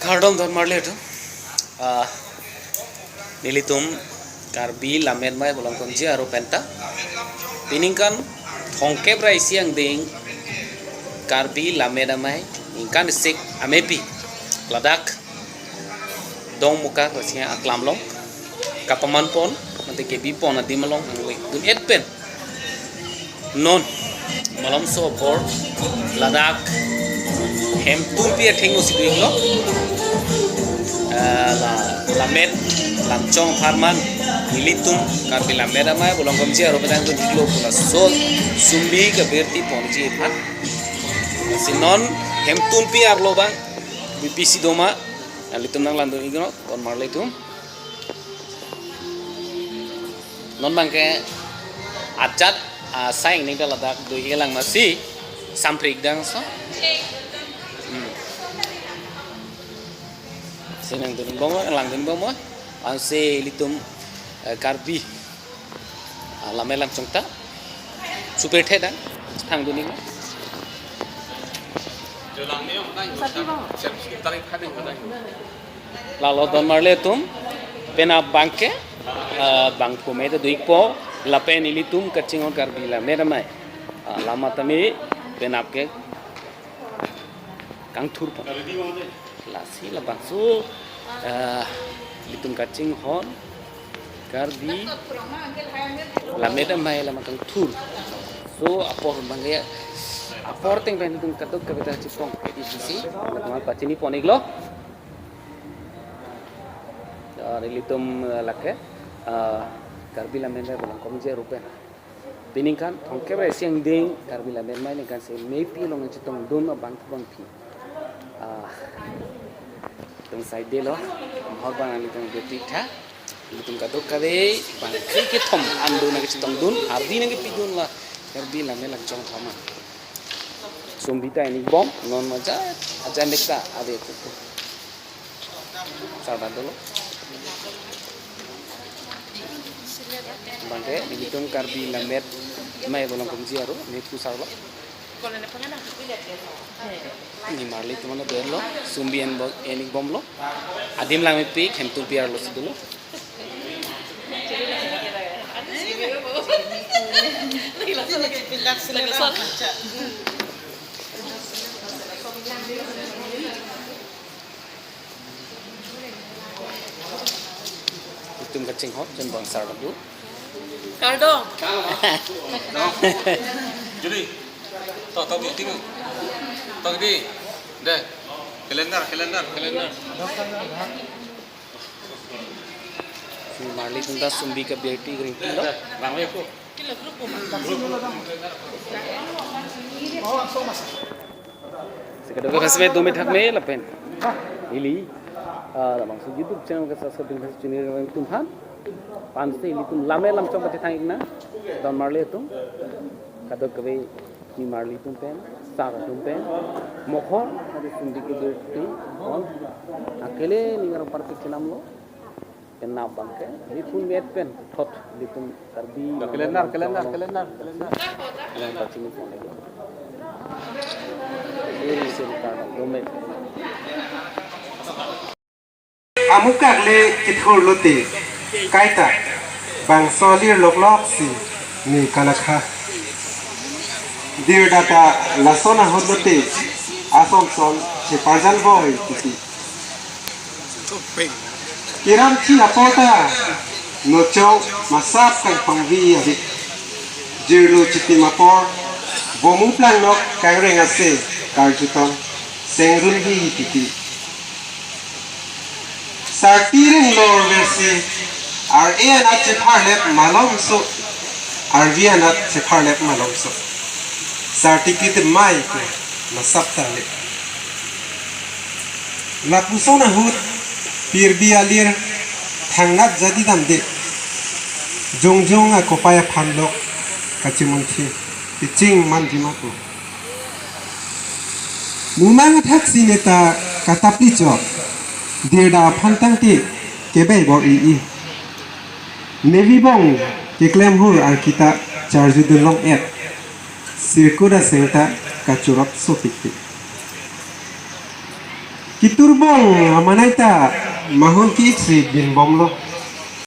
Thardom don marle tu nilitum karbi lamen mai bolong konji aro penta piningkan thongke brai siang ding karbi lamen mai ingkan sik amepi ladak dong muka rasnya aklam long kapaman pon nanti kebi pon adi malong angwe dun pen non malam so por ladak hem tumpi thingu siding lo lamet lamchong farman nilitum karbi lamera mai bolong komji aro pedang tu diklo pula so sumbi ke berti ponji phat sinon hem tumpi arlo bang bpc doma litum nang landu igno kon marle tum non bang ke achat saing ni ka ladak do hilang masih samprik dang so senang turun bomo lang bomo anse litum karbi lamelam chongta super theda thang duni lalu don marle tum pena bangke bangku mete duikpo lapen ilitum kachingon karbi lamera mai lama tami penapke kang thur pa lasi la bangsu litum kacing hon karbi lamera mai lama kang thur so apor bangaya apor teng ben litum katok kabeta chipong di sisi teman pacini poniglo litum lake karbi lamera bolong komje rupen piningkan thongke ba siang ding karbi lamen mai ni kan se mepi long chitong dun bang pi tung side de lo hor bang ali tung beti tha litum kadok kade bang ke thom andu na chitong dun ardi na ke pidun la karbi lamen lang chong thama sumbita ini bom non maja aja nekta ade tu sabar dulu bangke nilitum karbi lamet mai bolong komji aro metu sarlo ni marli tumano berlo sumbi enik bom lo adim lang mepi khentu piar lo sidulu tum kacing hot jen bang sar dulu Cardo. Jadi, tahu meeting, tahu di, deh, kalender. Marli tunda sumbi ka beauty green tea lo Ramai aku. sekadar ka kasbe 2 minit hak me lapen ili bang su YouTube channel ka subscribe ka chini tumhan panse litum lame lam chom bate thangina don marle tum kadok kabe ni marli tum pen sara tum pen mokhon ade sumbi ke beauty on akele ni ngaro perfect nam lo kena bangke lipun met pen thot litum karbi Kalender. pacini pon lagi ini cerita domet amukak le kithor lote kaita bang solir loklok si ni kalakha dir data lasona hodote asom son se pajal boy kiti kiram chi apota no chow masap kan pangvi abi jirlu chiti mapor bomu plan nok kang rengase karjuton sengrun hi kiti sartiring lor versi RA na cheparlep malom so RV na cheparlep malom so certificate mai ko masap tale lapusona hut pirbi alir thangnat jadi damde jongjong a kopaya phanlok kachimonthi piching manjima ko mumang thaksi neta katapli chok dirda phantang ti kebe bo i nevi bong keklem hur ar kita charge dulong et circuda senta kachurap sopikti Kiturbong amanaita mahun ki si bin bomlo.